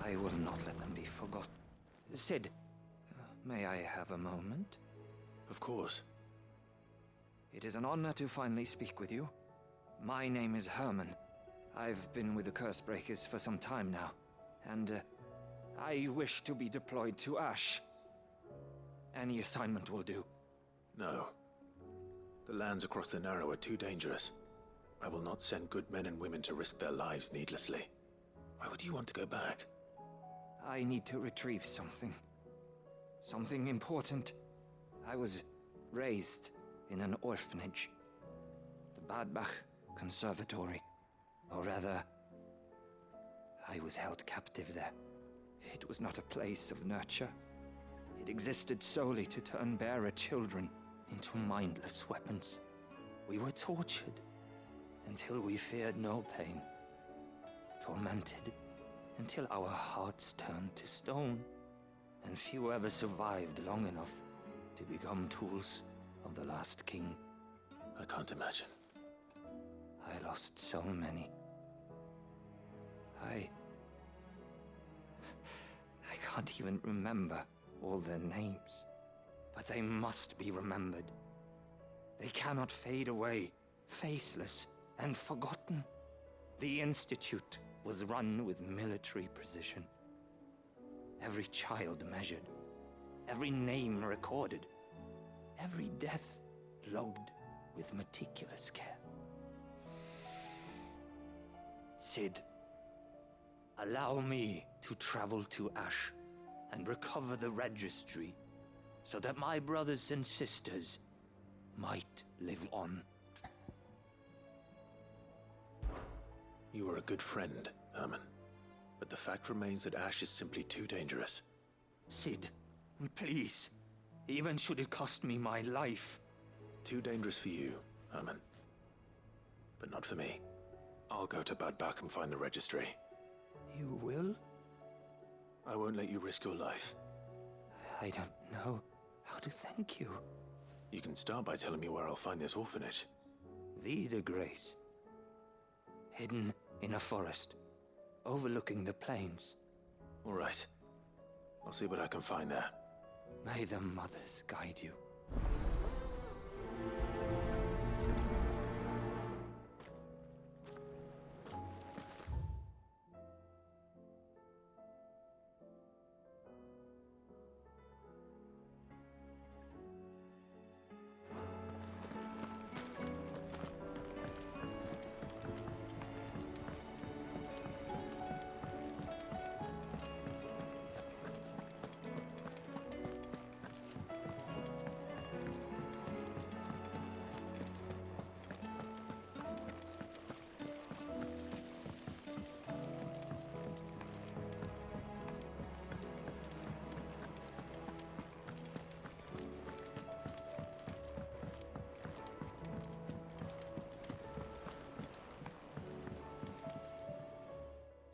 I will not let them be forgotten. Sid, may I have a moment? Of course. It is an honor to finally speak with you. My name is Herman. I've been with the Cursebreakers for some time now, and I wish to be deployed to Ash. Any assignment will do. No. The lands across the Narrow are too dangerous. I will not send good men and women to risk their lives needlessly. Why would you want to go back? I need to retrieve something. Something important. I was raised in an orphanage. The Badbach Conservatory. Or rather, I was held captive there. It was not a place of nurture. It existed solely to turn bearer children into mindless weapons. We were tortured until we feared no pain. Tormented until our hearts turned to stone. And few ever survived long enough to become tools of the last king. I can't imagine. I lost so many. I can't even remember all their names. But they must be remembered. They cannot fade away, faceless and forgotten. The Institute was run with military precision. Every child measured, every name recorded, every death logged with meticulous care. Sid, allow me to travel to Ash and recover the registry so that my brothers and sisters might live on. You are a good friend, Herman. But the fact remains that Ash is simply too dangerous. Sid, please. Even should it cost me my life. Too dangerous for you, Herman. But not for me. I'll go to Badbach and find the registry. You will? I won't let you risk your life. I don't know how to thank you. You can start by telling me where I'll find this orphanage. Vida Grace. Hidden in a forest, overlooking the plains. All right. I'll see what I can find there. May the mothers guide you.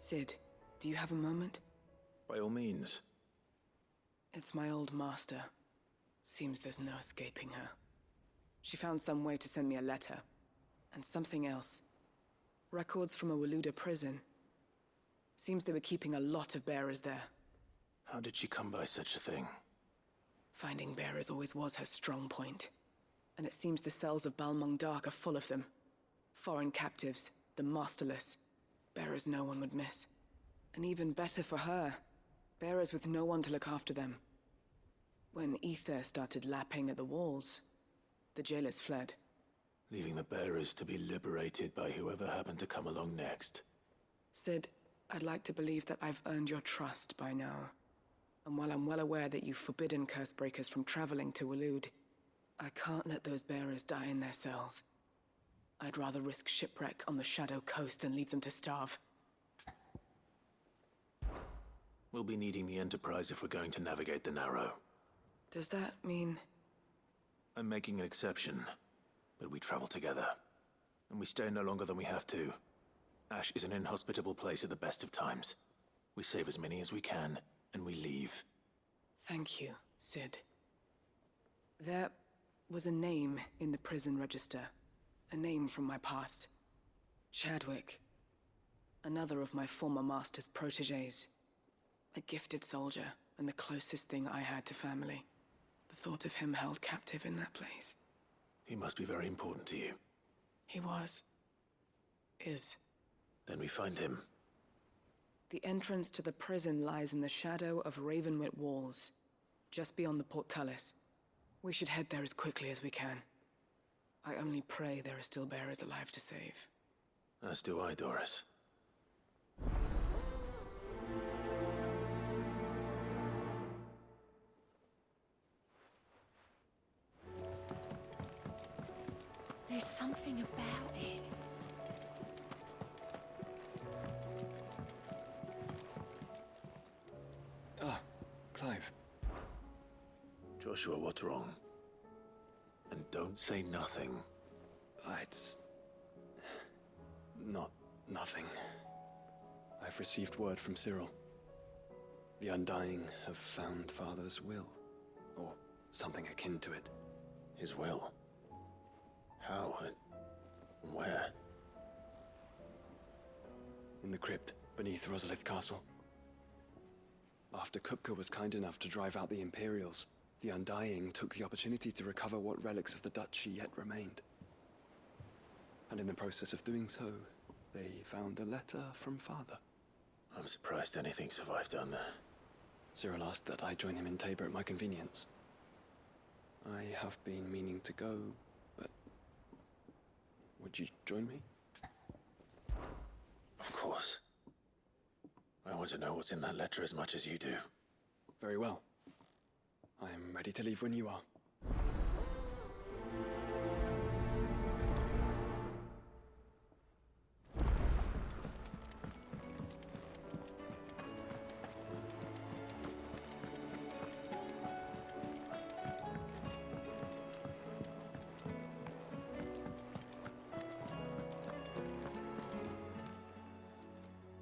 Sid, do you have a moment? By all means. It's my old master. Seems there's no escaping her. She found some way to send me a letter. And something else. Records from a Waluda prison. Seems they were keeping a lot of bearers there. How did she come by such a thing? Finding bearers always was her strong point. And it seems the cells of Balmung Dark are full of them. Foreign captives, the masterless. Bearers no one would miss. And even better for her, bearers with no one to look after them. When Ether started lapping at the walls, the jailers fled. Leaving the bearers to be liberated by whoever happened to come along next. Sid, I'd like to believe that I've earned your trust by now. And while I'm well aware that you've forbidden Cursebreakers from traveling to Waloed, I can't let those bearers die in their cells. I'd rather risk shipwreck on the Shadow Coast than leave them to starve. We'll be needing the Enterprise if we're going to navigate the Narrow. Does that mean... I'm making an exception, but we travel together. And we stay no longer than we have to. Ash is an inhospitable place at the best of times. We save as many as we can, and we leave. Thank you, Sid. There was a name in the prison register. A name from my past. Chadwick. Another of my former master's protégés. A gifted soldier, and the closest thing I had to family. The thought of him held captive in that place. He must be very important to you. He was. Is. Then we find him. The entrance to the prison lies in the shadow of Ravenwit walls, just beyond the portcullis. We should head there as quickly as we can. I only pray there are still bearers alive to save. As do I, Doris. There's something about it. Ah, Clive. Joshua, what's wrong? And don't say nothing. It's... not nothing. I've received word from Cyril. The Undying have found Father's will, or something akin to it. His will? How and where? In the crypt beneath Rosalith Castle. After Kupka was kind enough to drive out the Imperials, the Undying took the opportunity to recover what relics of the Duchy yet remained. And in the process of doing so, they found a letter from Father. I'm surprised anything survived down there. Cyril asked that I join him in Tabor at my convenience. I have been meaning to go, but... would you join me? Of course. I want to know what's in that letter as much as you do. Very well. I am ready to leave when you are.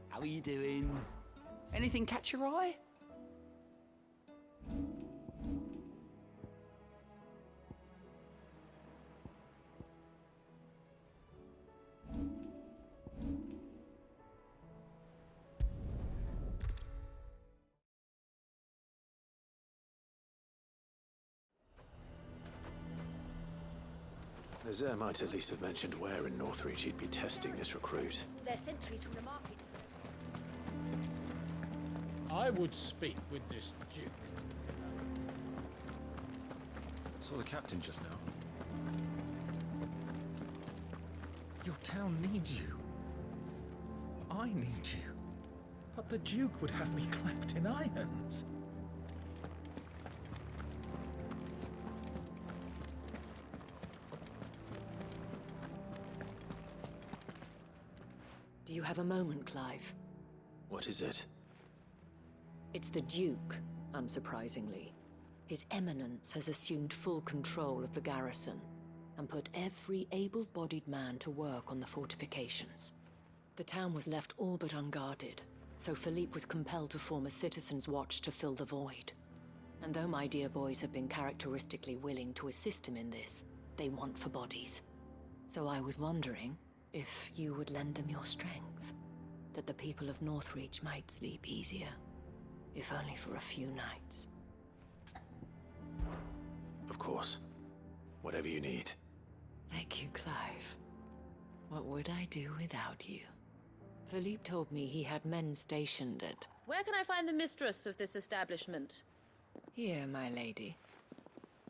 How are you doing? Anything catch your eye? Nazaire might at least have mentioned where in Northreach he'd be testing this recruit. They're sentries from the markets. I would speak with this Duke. Saw the captain just now. Your town needs you. I need you. But the Duke would have me clapped in irons. Do you have a moment, Clive? What is it? It's the Duke, unsurprisingly. His Eminence has assumed full control of the garrison and put every able-bodied man to work on the fortifications. The town was left all but unguarded, so Philippe was compelled to form a citizens' watch to fill the void. And though my dear boys have been characteristically willing to assist him in this, they want for bodies. So I was wondering if you would lend them your strength, that the people of Northreach might sleep easier, if only for a few nights. Of course. Whatever you need. Thank you, Clive. What would I do without you? Philippe told me he had men stationed at... Where can I find the mistress of this establishment? Here, my lady.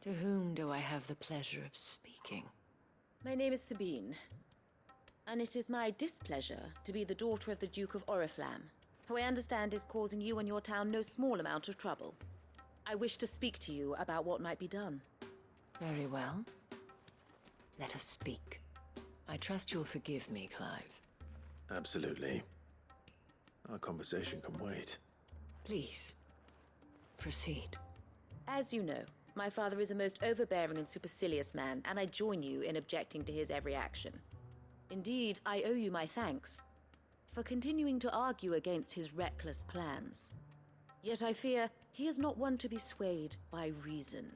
To whom do I have the pleasure of speaking? My name is Sabine, and it is my displeasure to be the daughter of the Duke of Oriflamme, who I understand is causing you and your town no small amount of trouble. I wish to speak to you about what might be done. Very well. Let us speak. I trust you'll forgive me, Clive. Absolutely. Our conversation can wait. Please, proceed. As you know, my father is a most overbearing and supercilious man, and I join you in objecting to his every action. Indeed, I owe you my thanks for continuing to argue against his reckless plans. Yet I fear he is not one to be swayed by reason.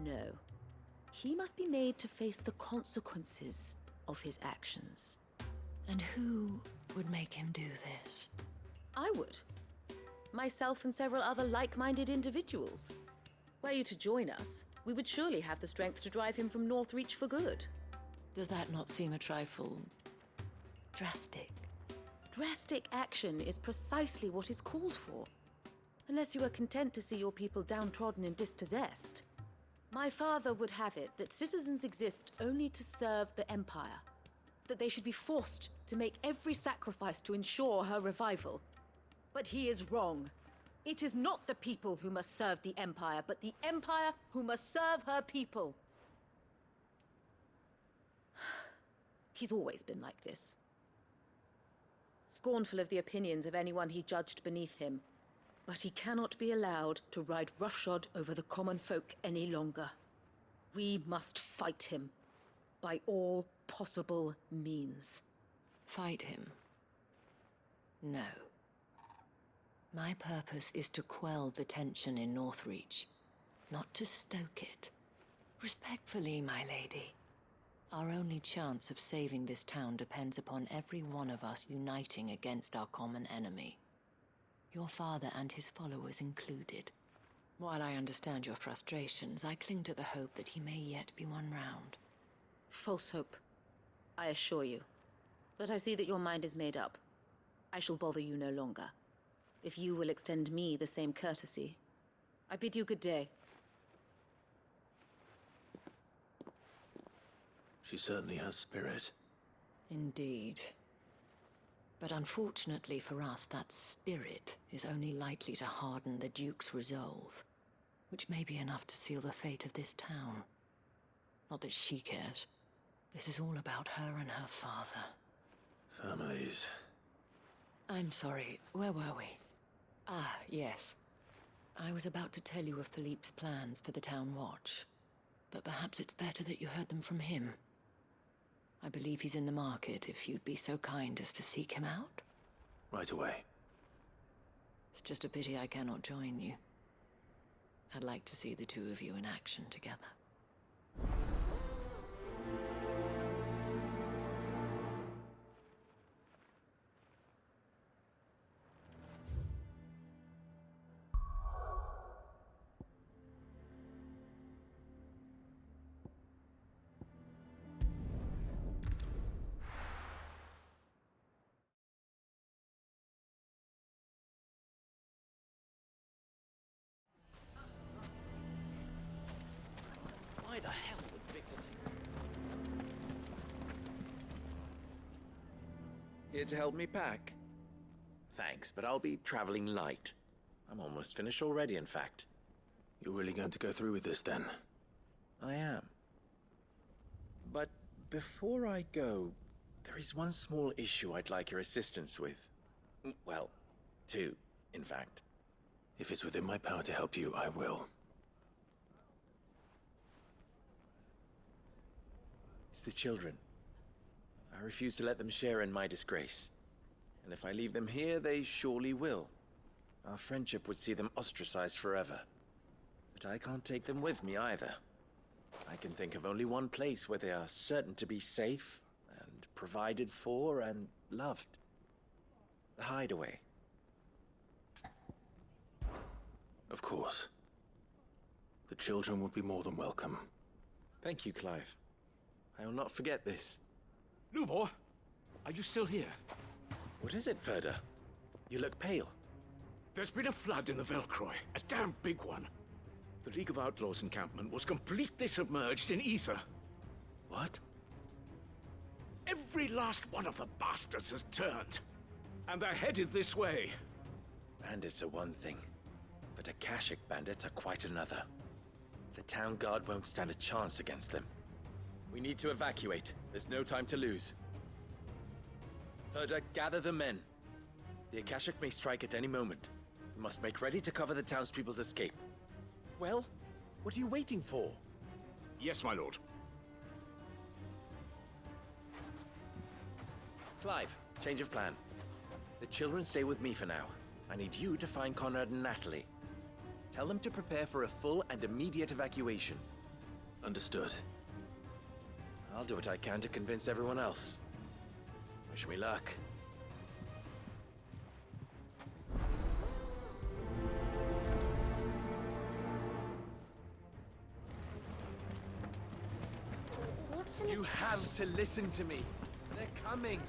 No. He must be made to face the consequences of his actions. And who would make him do this? I would. myself and several other like-minded individuals. Were you to join us, we would surely have the strength to drive him from Northreach for good. Does that not seem a trifle drastic? Drastic action is precisely what is called for. Unless you are content to see your people downtrodden and dispossessed. My father would have it that citizens exist only to serve the Empire. That they should be forced to make every sacrifice to ensure her revival. But he is wrong. It is not the people who must serve the Empire, but the Empire who must serve her people. He's always been like this. Scornful of the opinions of anyone he judged beneath him. But he cannot be allowed to ride roughshod over the common folk any longer. We must fight him. By all possible means. Fight him? No. My purpose is to quell the tension in Northreach, not to stoke it. Respectfully, my lady. Our only chance of saving this town depends upon every one of us uniting against our common enemy. Your father and his followers included. While I understand your frustrations, I cling to the hope that he may yet be won round. False hope, I assure you. But I see that your mind is made up. I shall bother you no longer. If you will extend me the same courtesy, I bid you good day. She certainly has spirit. Indeed. But unfortunately for us, that spirit is only likely to harden the Duke's resolve, which may be enough to seal the fate of this town. Not that she cares. This is all about her and her father. Families. I'm sorry, where were we? Ah, yes. I was about to tell you of Philippe's plans for the town watch, but perhaps it's better that you heard them from him. I believe he's in the market, if you'd be so kind as to seek him out. Right away. It's just a pity I cannot join you. I'd like to see the two of you in action together. Why the hell would Victor take... Here to help me pack? Thanks, but I'll be traveling light. I'm almost finished already, in fact. You're really going to go through with this, then? I am. But before I go, there is one small issue I'd like your assistance with. Well, two, in fact. If it's within my power to help you, I will. It's the children. I refuse to let them share in my disgrace. And if I leave them here, they surely will. Our friendship would see them ostracized forever. But I can't take them with me either. I can think of only one place where they are certain to be safe, and provided for, and loved. The Hideaway. Of course. The children would be more than welcome. Thank you, Clive. I will not forget this. Lubor, are you still here? What is it, Ferda? You look pale. There's been a flood in the Velcroy, a damn big one. The League of Outlaws encampment was completely submerged in ether. What? Every last one of the bastards has turned. And they're headed this way. Bandits are one thing, but Akashic bandits are quite another. The town guard won't stand a chance against them. We need to evacuate. There's no time to lose. Ferda, gather the men. The Akashic may strike at any moment. We must make ready to cover the townspeople's escape. Well, what are you waiting for? Yes, my lord. Clive, change of plan. The children stay with me for now. I need you to find Conrad and Natalie. Tell them to prepare for a full and immediate evacuation. Understood. I'll do what I can to convince everyone else. Wish me luck. listening. You have to listen to me. They're coming.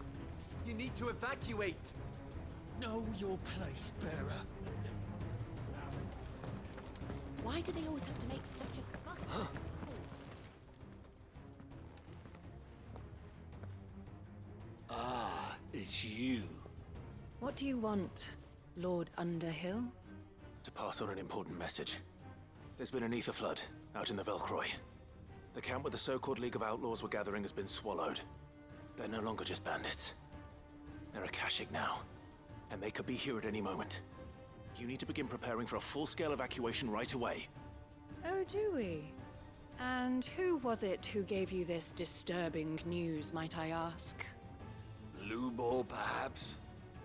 You need to evacuate. Know your place, bearer. Why do they always have to make such a fuss? Ah, it's you. What do you want, Lord Underhill? To pass on an important message. There's been an ether flood out in the Velcroy. The camp where the so-called League of Outlaws were gathering has been swallowed. They're no longer just bandits. They're Akashic now, and they could be here at any moment. You need to begin preparing for a full-scale evacuation right away. Oh, do we? And who was it who gave you this disturbing news, might I ask? Lubor, perhaps?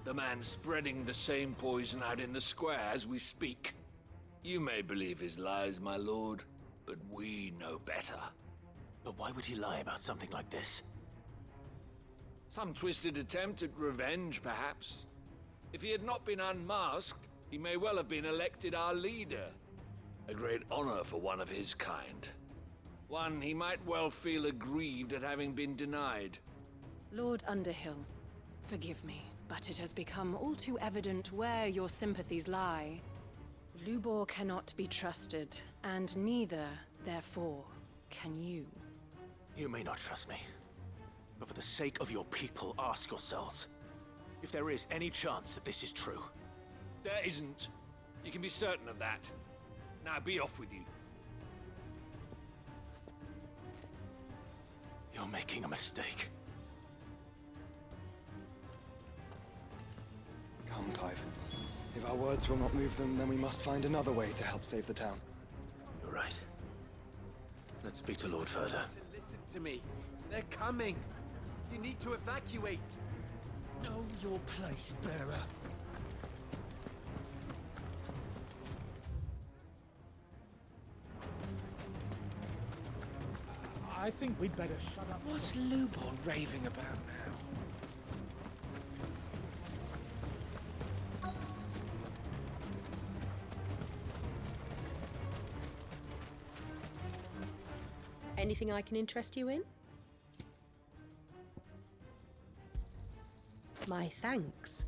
The man spreading the same poison out in the square as we speak. You may believe his lies, my lord, but we know better. But why would he lie about something like this? Some twisted attempt at revenge, perhaps. If he had not been unmasked, he may well have been elected our leader. A great honor for one of his kind. One he might well feel aggrieved at having been denied. Lord Underhill, forgive me, but it has become all too evident where your sympathies lie. Lubor cannot be trusted, and neither, therefore, can you. You may not trust me, but for the sake of your people, ask yourselves if there is any chance that this is true. There isn't. You can be certain of that. Now be off with you. You're making a mistake. Come, Clive. If our words will not move them, then we must find another way to help save the town. You're right. Let's speak to Lord Ferda. Listen to me. They're coming. You need to evacuate. Know your place, bearer. I think we'd better shut up. What's Lubor raving about now? Anything I can interest you in? My thanks.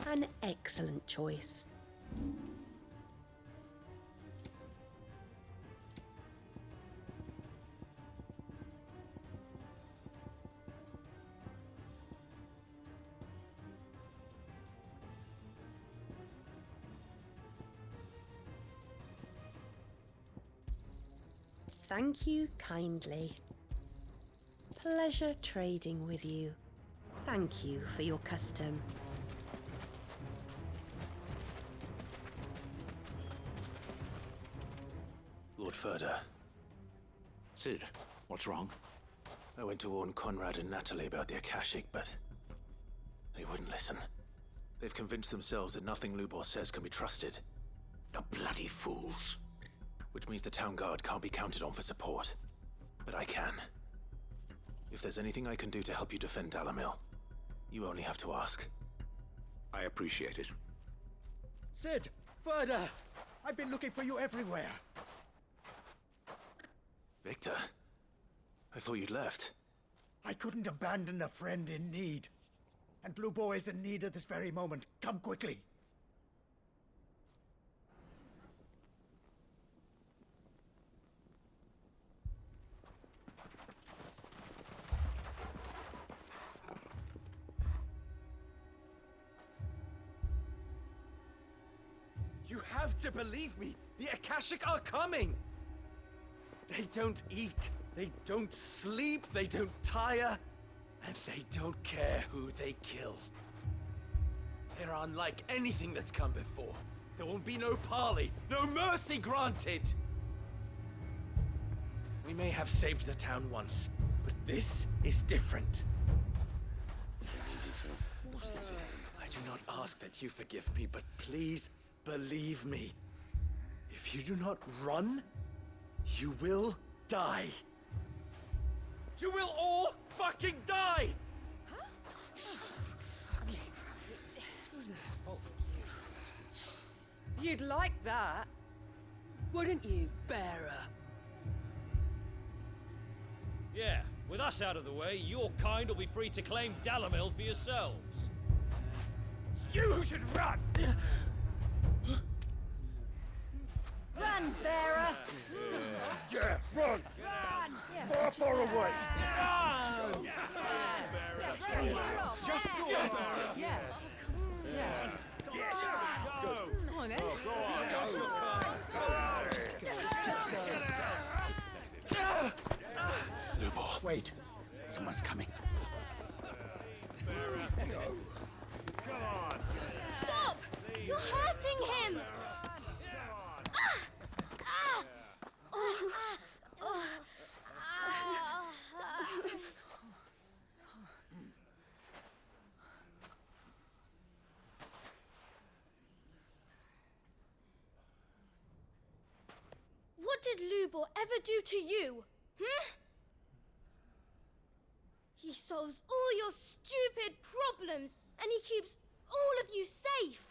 An excellent choice. Thank you kindly. Pleasure trading with you. Thank you for your custom. Lord Ferda. Sid, what's wrong? I went to warn Conrad and Natalie about the Akashic, but they wouldn't listen. They've convinced themselves that nothing Lubor says can be trusted. The bloody fools. Which means the town guard can't be counted on for support. But I can. If there's anything I can do to help you defend Dalamil, you only have to ask. I appreciate it. Sid! Ferda! I've been looking for you everywhere. Victor? I thought you'd left. I couldn't abandon a friend in need. And Lubor is in need at this very moment. Come quickly. You have to believe me! The Akashic are coming! They don't eat, they don't sleep, they don't tire, and they don't care who they kill. They're unlike anything that's come before. There won't be no parley, no mercy granted! We may have saved the town once, but this is different. I do not ask that you forgive me, but please believe me. If you do not run, you will die. You will all fucking die! You'd like that, wouldn't you, bearer? Yeah, with us out of the way, your kind will be free to claim Dalamil for yourselves. You should run! Run, bearer! Yeah, run! Far, far away! Just go! Yeah. Yeah. Yes! Go! Come on, then. Go on! Just go. Lubor. Wait. Someone's coming. Stop! You're hurting him! What did Lubor ever do to you? He solves all your stupid problems, and he keeps all of you safe.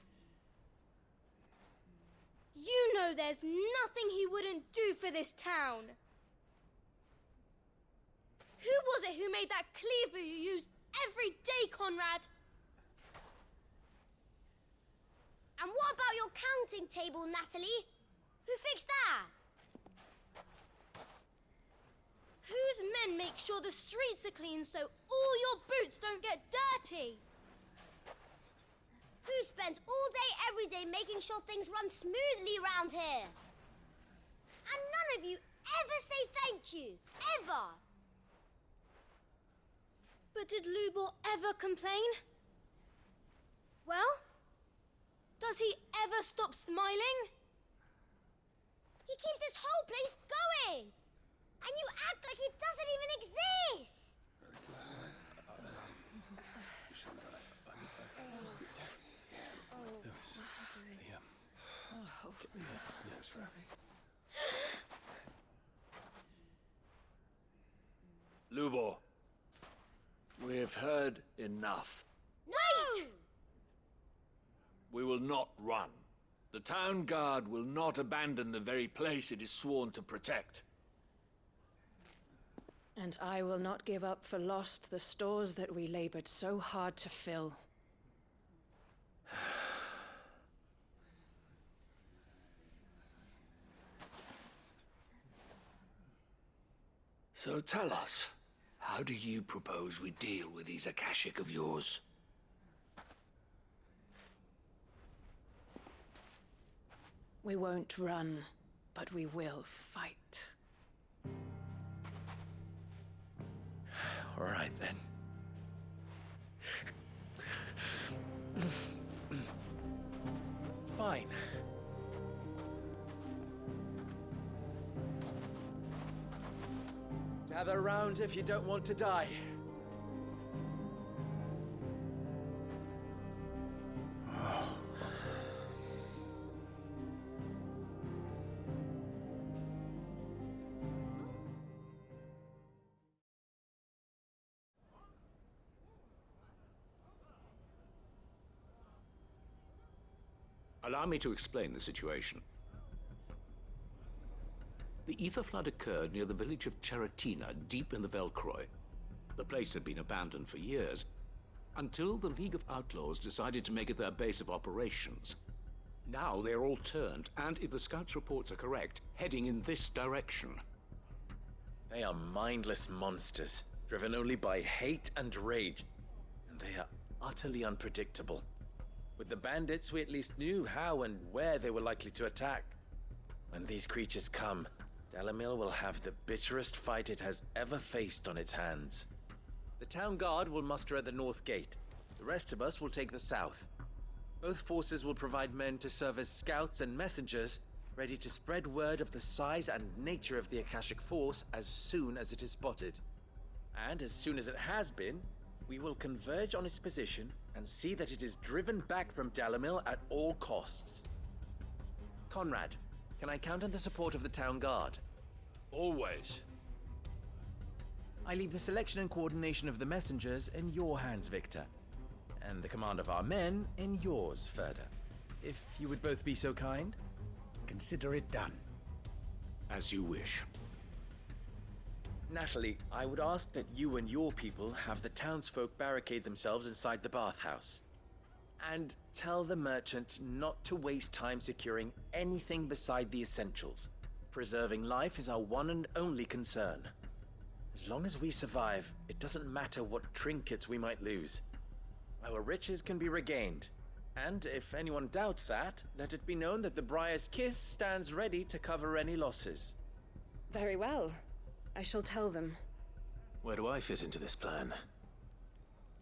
You know there's nothing he wouldn't do for this town. Who was it who made that cleaver you use every day, Conrad? And what about your counting table, Natalie? Who fixed that? Whose men make sure the streets are clean so all your boots don't get dirty? Who spends all day, every day making sure things run smoothly around here? And none of you ever say thank you. Ever. But did Lubor ever complain? Well, does he ever stop smiling? He keeps this whole place going. And you act like it doesn't even exist. Lubor, we've heard enough. Wait! We will not run. The town guard will not abandon the very place it is sworn to protect. And I will not give up for lost the stores that we labored so hard to fill. So tell us, how do you propose we deal with these Akashic of yours? We won't run, but we will fight. All right, then. Fine. Gather round if you don't want to die. Allow me to explain the situation. The ether flood occurred near the village of Cheratina, deep in the Velcroy. The place had been abandoned for years, until the League of Outlaws decided to make it their base of operations. Now they're all turned, and if the scouts' reports are correct, heading in this direction. They are mindless monsters, driven only by hate and rage. And they are utterly unpredictable. With the bandits, we at least knew how and where they were likely to attack. When these creatures come, Dalamil will have the bitterest fight it has ever faced on its hands. The town guard will muster at the north gate. The rest of us will take the south. Both forces will provide men to serve as scouts and messengers, ready to spread word of the size and nature of the Akashic force as soon as it is spotted. And as soon as it has been, we will converge on its position and see that it is driven back from Dalamil at all costs. Conrad, can I count on the support of the town guard? Always. I leave the selection and coordination of the messengers in your hands, Victor. And the command of our men in yours, Ferda. If you would both be so kind. Consider it done. As you wish. Natalie, I would ask that you and your people have the townsfolk barricade themselves inside the bathhouse. And tell the merchant not to waste time securing anything beside the essentials. Preserving life is our one and only concern. As long as we survive, it doesn't matter what trinkets we might lose. Our riches can be regained. And if anyone doubts that, let it be known that the Briar's Kiss stands ready to cover any losses. Very well. I shall tell them. Where do I fit into this plan?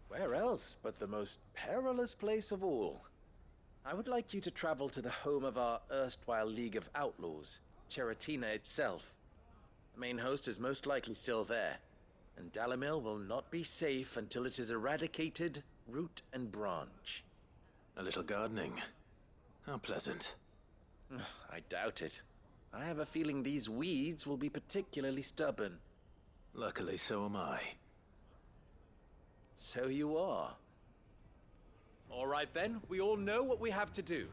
Where else but the most perilous place of all? I would like you to travel to the home of our erstwhile League of Outlaws, Cheratina itself. The main host is most likely still there, and Dalimil will not be safe until it is eradicated, root and branch. A little gardening. How pleasant. I doubt it. I have a feeling these weeds will be particularly stubborn. Luckily, so am I. So you are. All right then, we all know what we have to do.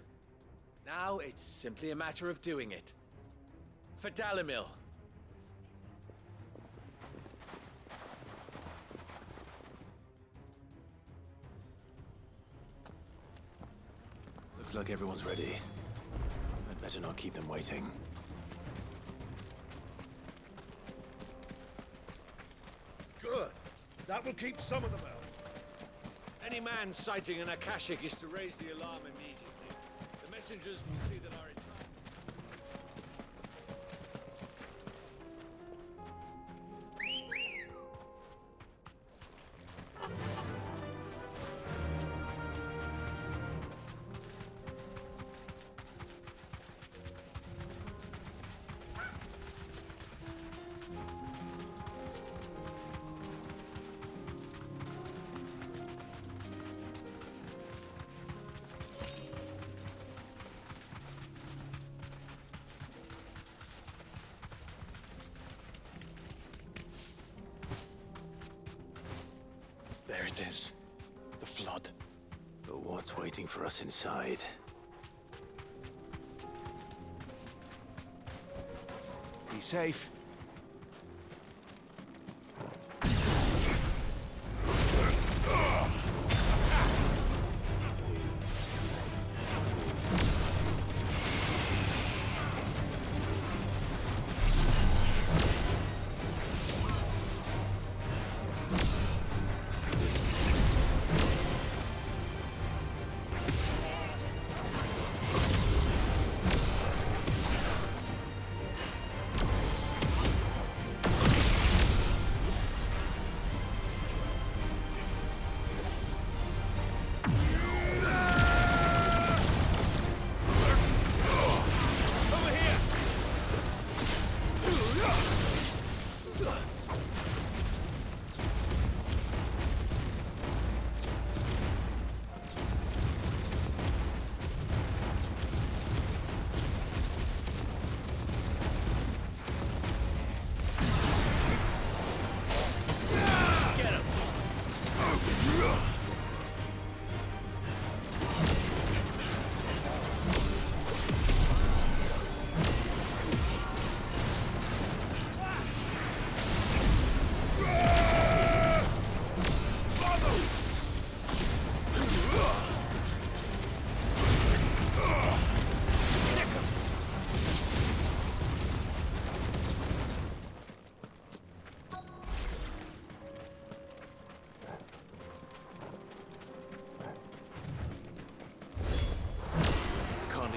Now it's simply a matter of doing it. For Dalimil. Looks like everyone's ready. I'd better not keep them waiting. Good. That will keep some of them out. Any man sighting an Akashic is to raise the alarm immediately. The messengers will see that our entire... There it is. The flood. But what's waiting for us inside? Be safe.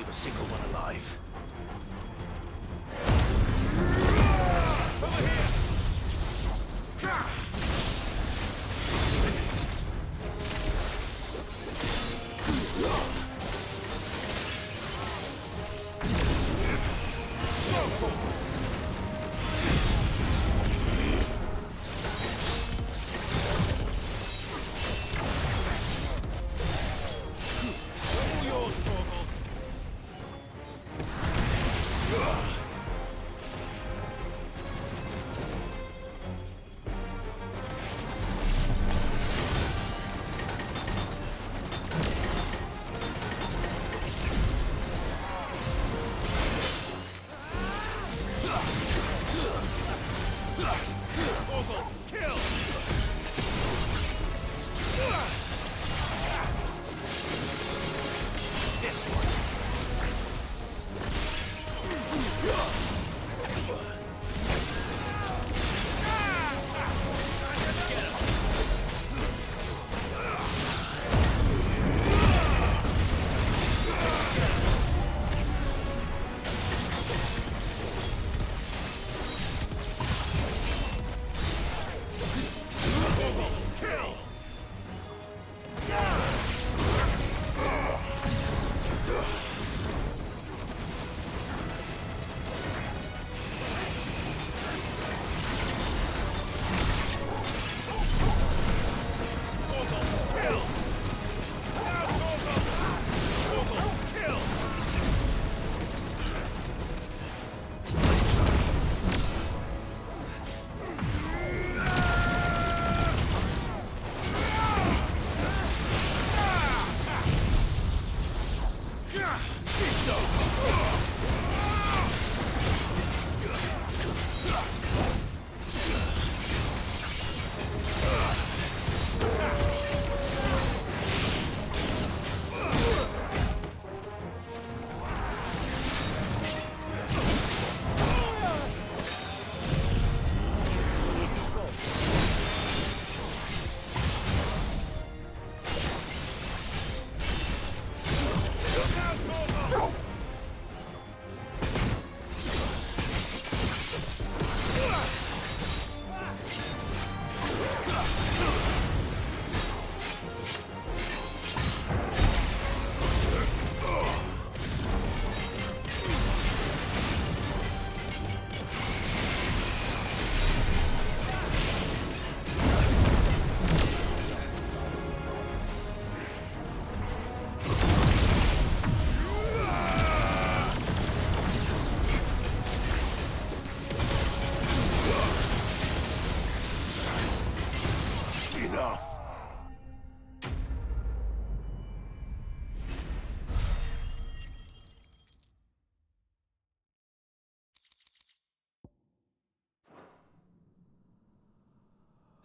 A single one alive. All yours, Torgal.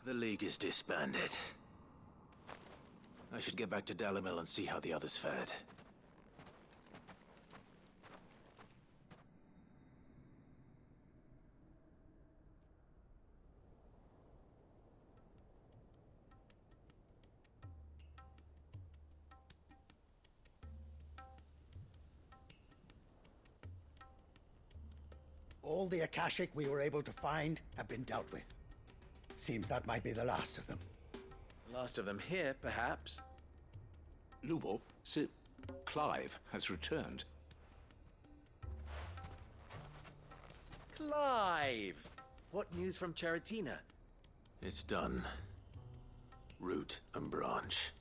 The League is disbanded. I should get back to Dalimil and see how the others fared. All the Akashic we were able to find have been dealt with. Seems that might be the last of them. Last of them here, perhaps. Lubor, Sir Clive has returned. Clive! What news from Charatina? It's done. Root and branch.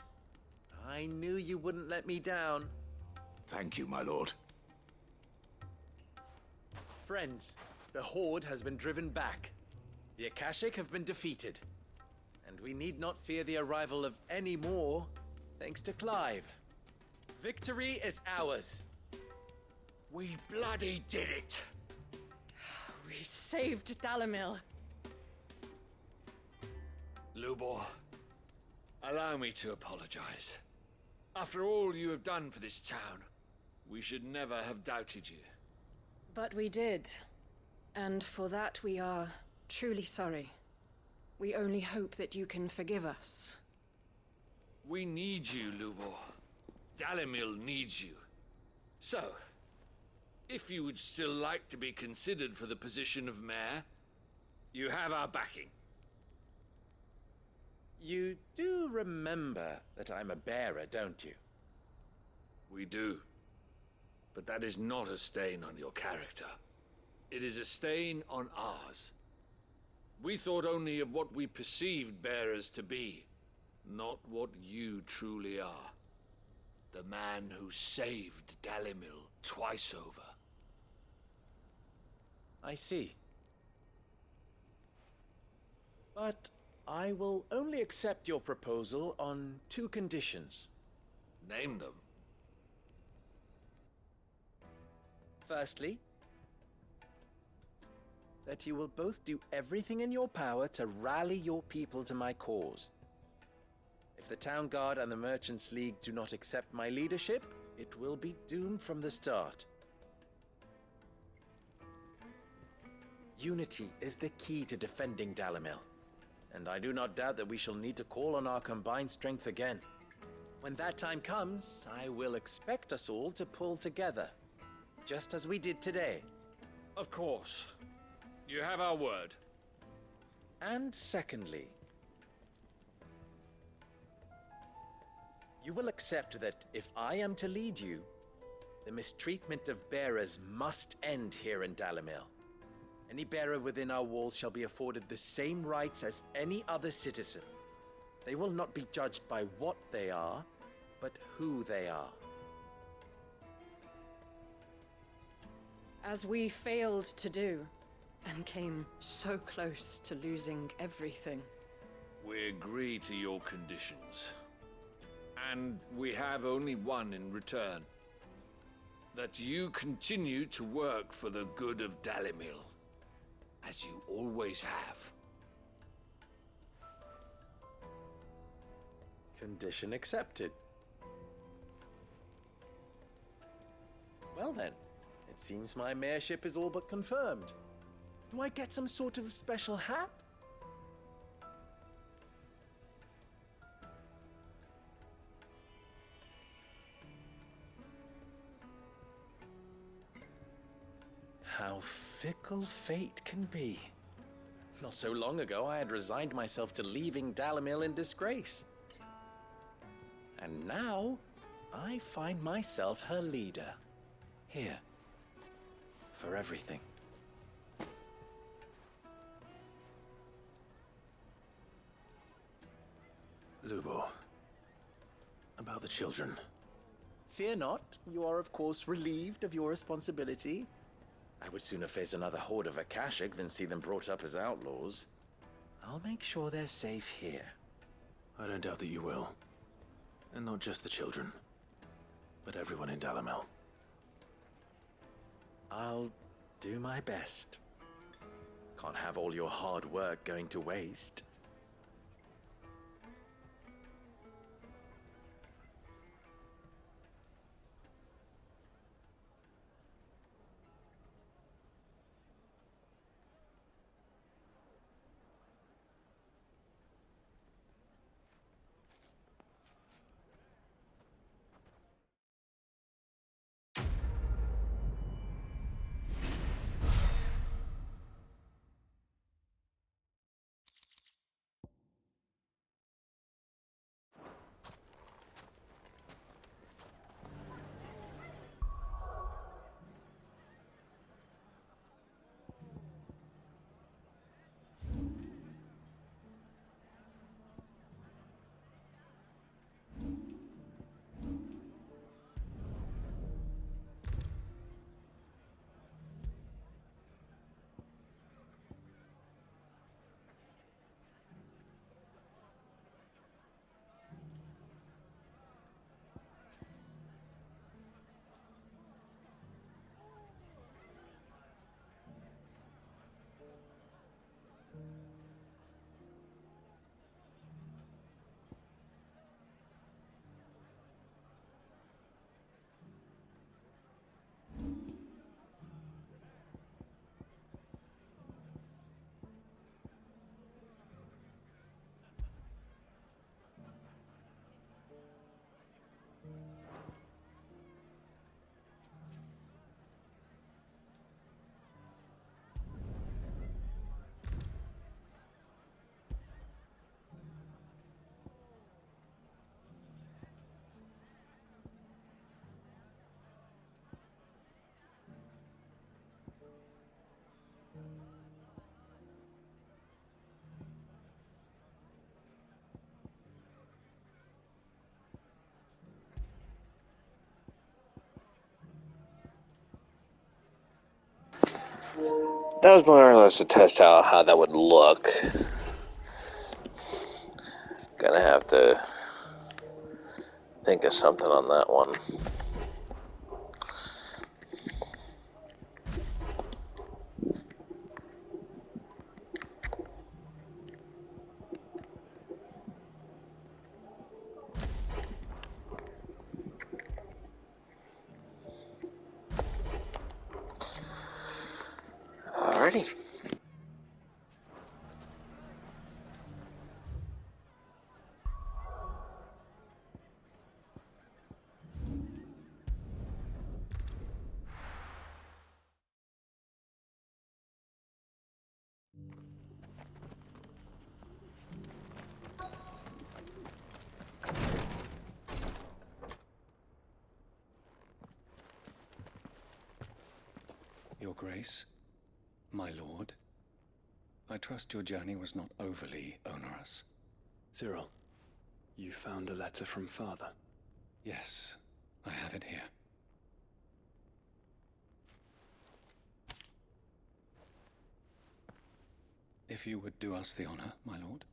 I knew you wouldn't let me down. Thank you, my lord. Friends, the Horde has been driven back. The Akashic have been defeated. And we need not fear the arrival of any more, thanks to Clive. Victory is ours. We bloody did it! We saved Dalimil. Lubor, allow me to apologize. After all you have done for this town, we should never have doubted you. But we did. And for that we are truly sorry. We only hope that you can forgive us. We need you, Lubor. Dalimil needs you. So, if you would still like to be considered for the position of mayor, you have our backing. You do remember that I'm a bearer, don't you? We do. But that is not a stain on your character. It is a stain on ours. We thought only of what we perceived bearers to be, not what you truly are. The man who saved Dalimil twice over. I see. But I will only accept your proposal on 2 conditions. Name them. Firstly, that you will both do everything in your power to rally your people to my cause. If the Town Guard and the Merchants League do not accept my leadership, it will be doomed from the start. Unity is the key to defending Dalimil, and I do not doubt that we shall need to call on our combined strength again. When that time comes, I will expect us all to pull together, just as we did today. Of course. You have our word. And secondly, you will accept that if I am to lead you, the mistreatment of bearers must end here in Dalimil. Any bearer within our walls shall be afforded the same rights as any other citizen. They will not be judged by what they are, but who they are. As we failed to do, and came so close to losing everything. We agree to your conditions. And we have only one in return. that you continue to work for the good of Dalimil, as you always have. Condition accepted. Well then, it seems my mayorship is all but confirmed. Do I get some sort of special hat? How fickle fate can be. Not so long ago, I had resigned myself to leaving Dalimil in disgrace. And now, I find myself her leader. Here. For everything. Lubo. About the children. Fear not, you are of course relieved of your responsibility. I would sooner face another horde of Akashic than see them brought up as outlaws. I'll make sure they're safe here. I don't doubt that you will. And not just the children, but everyone in Dalimil. I'll do my best. Can't have all your hard work going to waste. That was more or less to test how that would look. Gonna have to think of something on that one. Alrighty. Your Grace, my lord, I trust your journey was not overly onerous. Cyril, you found a letter from Father? Yes, I have it here. If you would do us the honor, my lord.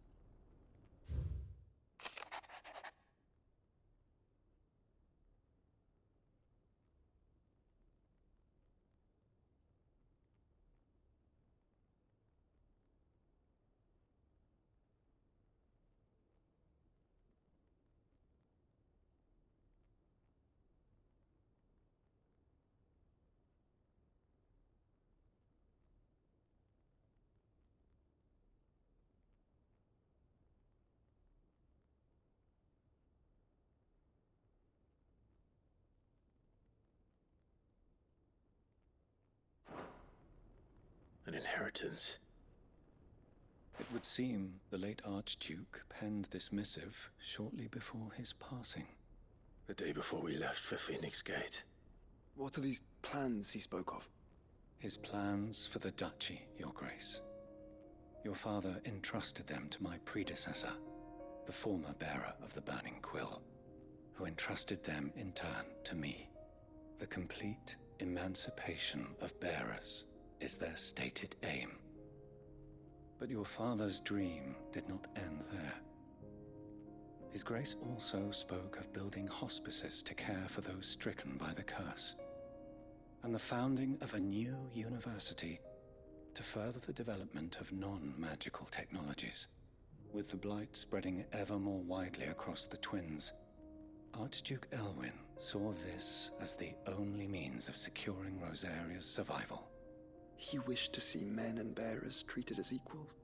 An inheritance. It would seem the late Archduke penned this missive shortly before his passing. The day before we left for Phoenix Gate. What are these plans he spoke of? His plans for the duchy, Your Grace. Your father entrusted them to my predecessor, the former bearer of the Burning Quill, who entrusted them in turn to me. The complete emancipation of bearers is their stated aim. But your father's dream did not end there. His Grace also spoke of building hospices to care for those stricken by the curse, and the founding of a new university to further the development of non-magical technologies. With the blight spreading ever more widely across the twins, Archduke Elwyn saw this as the only means of securing Rosaria's survival. He wished to see men and bearers treated as equals.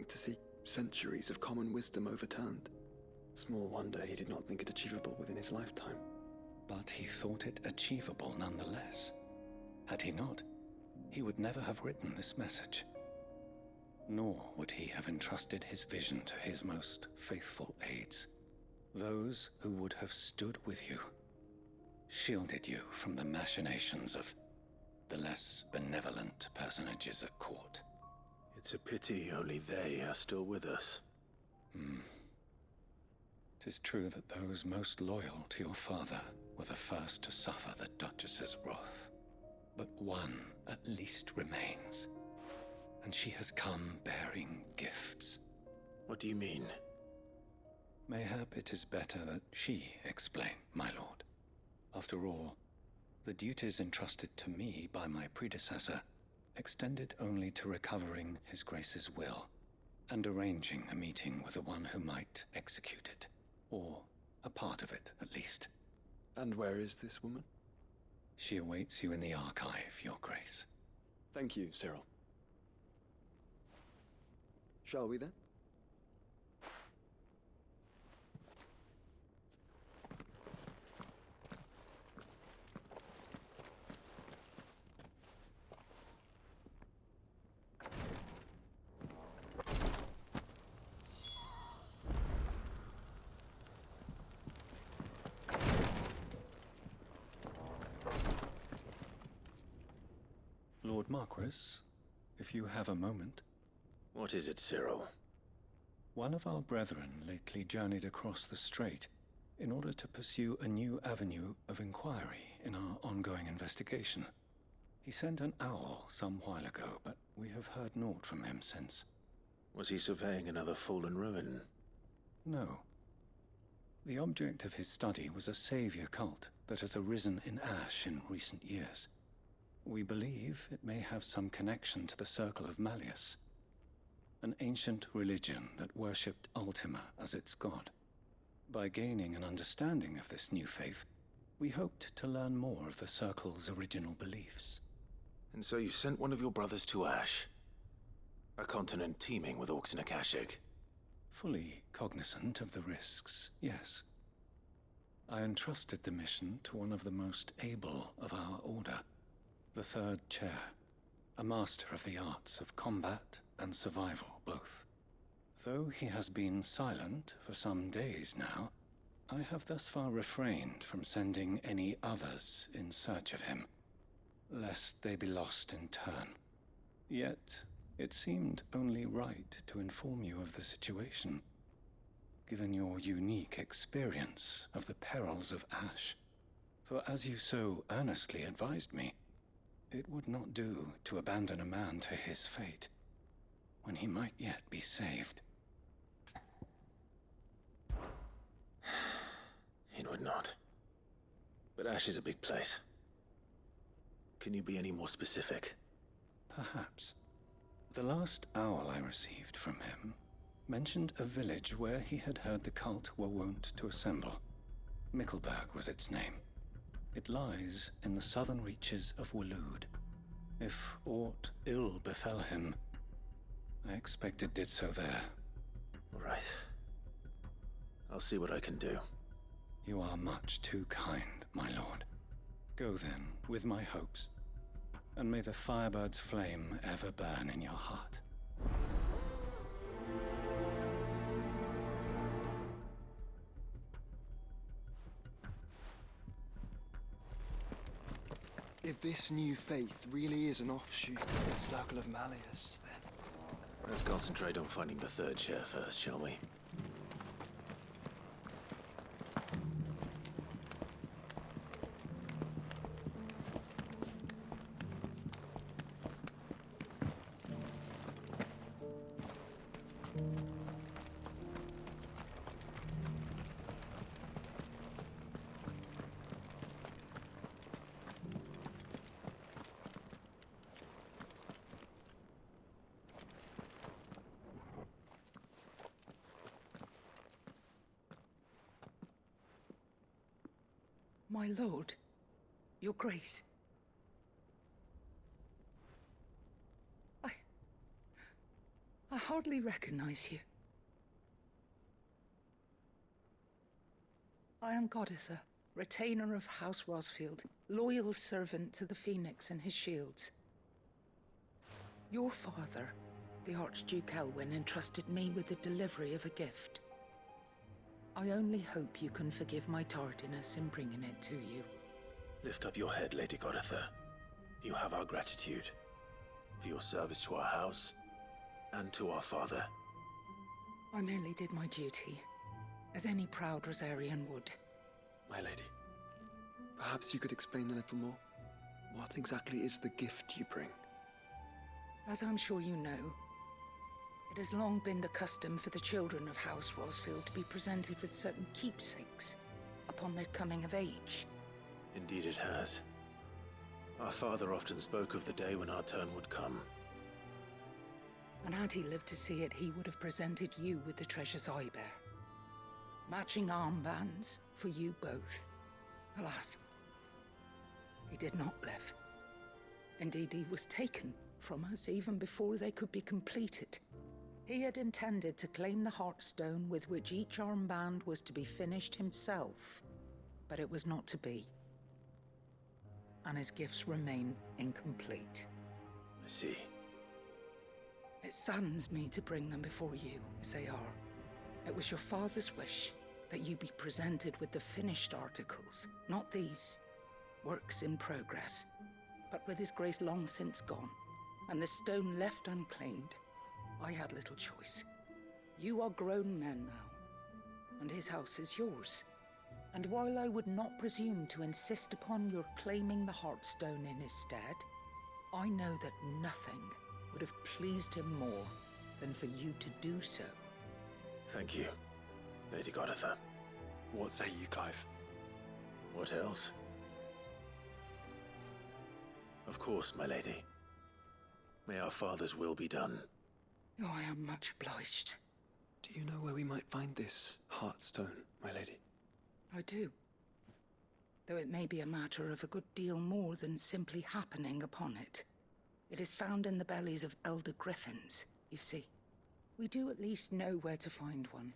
To see centuries of common wisdom overturned. Small wonder he did not think it achievable within his lifetime. But he thought it achievable nonetheless. Had he not, he would never have written this message. Nor would he have entrusted his vision to his most faithful aides, those who would have stood with you, shielded you from the machinations of the less benevolent personages at court. It's a pity only they are still with us. 'Tis true that those most loyal to your father were the first to suffer the Duchess's wrath. But one at least remains, and she has come bearing gifts. What do you mean? Mayhap it is better that she explain, my lord. After all, the duties entrusted to me by my predecessor extended only to recovering His Grace's will and arranging a meeting with the one who might execute it, or a part of it at least. And where is this woman? She awaits you in the archive, Your Grace. Thank you, Cyril. Shall we then? Lord Marquis, if you have a moment. What is it, Cyril? One of our brethren lately journeyed across the strait in order to pursue a new avenue of inquiry in our ongoing investigation. He sent an owl some while ago, but we have heard naught from him since. Was he surveying another fallen ruin? No. The object of his study was a savior cult that has arisen in Ash in recent years. We believe it may have some connection to the Circle of Malleus, an ancient religion that worshipped Ultima as its god. By gaining an understanding of this new faith, we hoped to learn more of the Circle's original beliefs. And so you sent one of your brothers to Ash? A continent teeming with orcs and Akashic? Fully cognizant of the risks, yes. I entrusted the mission to one of the most able of our order, the Third Chair, a master of the arts of combat and survival both. Though he has been silent for some days now, I have thus far refrained from sending any others in search of him, lest they be lost in turn. Yet, it seemed only right to inform you of the situation, given your unique experience of the perils of Ash. For as you so earnestly advised me, it would not do to abandon a man to his fate, when he might yet be saved. It would not. But Ash is a big place. Can you be any more specific? Perhaps. The last owl I received from him mentioned a village where he had heard the cult were wont to assemble. Mickleburg was its name. It lies in the southern reaches of Waloed. If aught ill befell him, I expect it did so there. Right. I'll see what I can do. You are much too kind, my lord. Go then, with my hopes. and may the Firebird's flame ever burn in your heart. If this new faith really is an offshoot of the Circle of Malleus, then... Let's concentrate on finding the third chair first, shall we? My lord, your grace. I hardly recognize you. I am Goditha, retainer of House Rosfield, loyal servant to the Phoenix and his shields. Your father, the Archduke Elwyn, entrusted me with the delivery of a gift. I only hope you can forgive my tardiness in bringing it to you. Lift up your head, Lady Goditha. You have our gratitude for your service to our house and to our father. I merely did my duty, as any proud Rosarian would. My lady, perhaps you could explain a little more? What exactly is the gift you bring? As I'm sure you know, it has long been the custom for the children of House Rosfield to be presented with certain keepsakes upon their coming of age. Indeed it has. Our father often spoke of the day when our turn would come. And had he lived to see it, he would have presented you with the treasures I bear. Matching armbands for you both. Alas, he did not live. Indeed, he was taken from us even before they could be completed. He had intended to claim the Heartstone with which each armband was to be finished himself, but it was not to be. And his gifts remain incomplete. I see. It saddens me to bring them before you, as they are. It was your father's wish that you be presented with the finished articles, not these works in progress. But with his grace long since gone, and the stone left unclaimed, I had little choice. You are grown men now, and his house is yours. And while I would not presume to insist upon your claiming the Heartstone in his stead, I know that nothing would have pleased him more than for you to do so. Thank you, Lady Goditha. What say you, Clive? What else? Of course, my lady. May our father's will be done. Oh, I am much obliged. Do you know where we might find this Heartstone, my lady? I do. Though it may be a matter of a good deal more than simply happening upon it. It is found in the bellies of elder griffins, you see. We do at least know where to find one.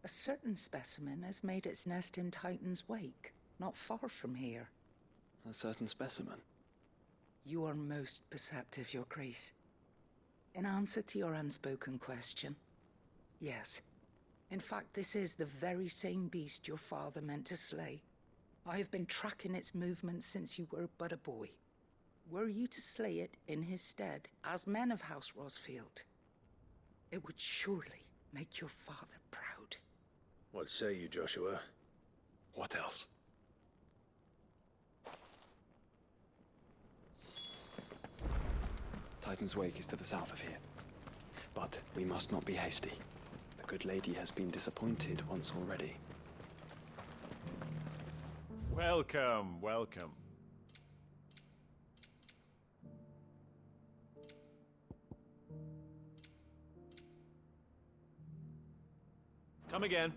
A certain specimen has made its nest in Titan's Wake, not far from here. A certain specimen? You are most perceptive, Your Grace. In answer to your unspoken question, yes. In fact, this is the very same beast your father meant to slay. I have been tracking its movements since you were but a boy. Were you to slay it in his stead, as men of House Rosfield, it would surely make your father proud. What say you, Joshua? What else? Titan's Wake is to the south of here. But we must not be hasty. The good lady has been disappointed once already. Welcome, welcome. Come again.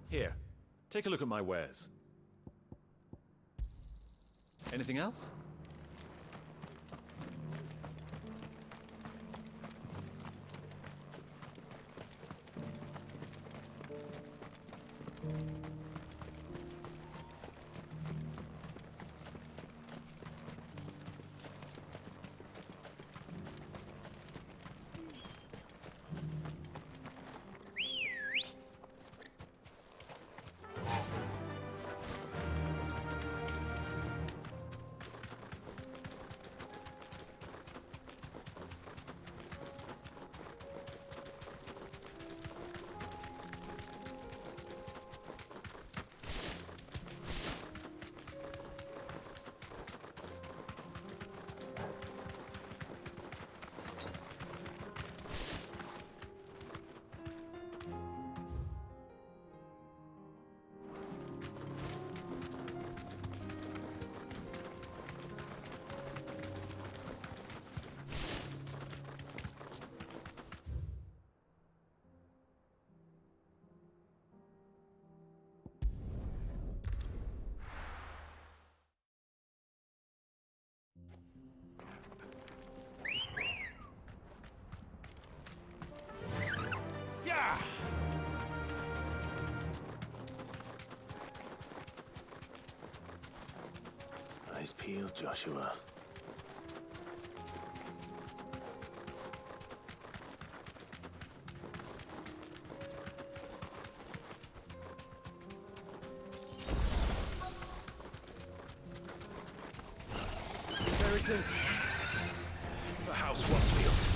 Here, take a look at my wares. Anything else? Eyes peeled, Joshua. There it is. For House Westfield.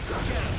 Get him!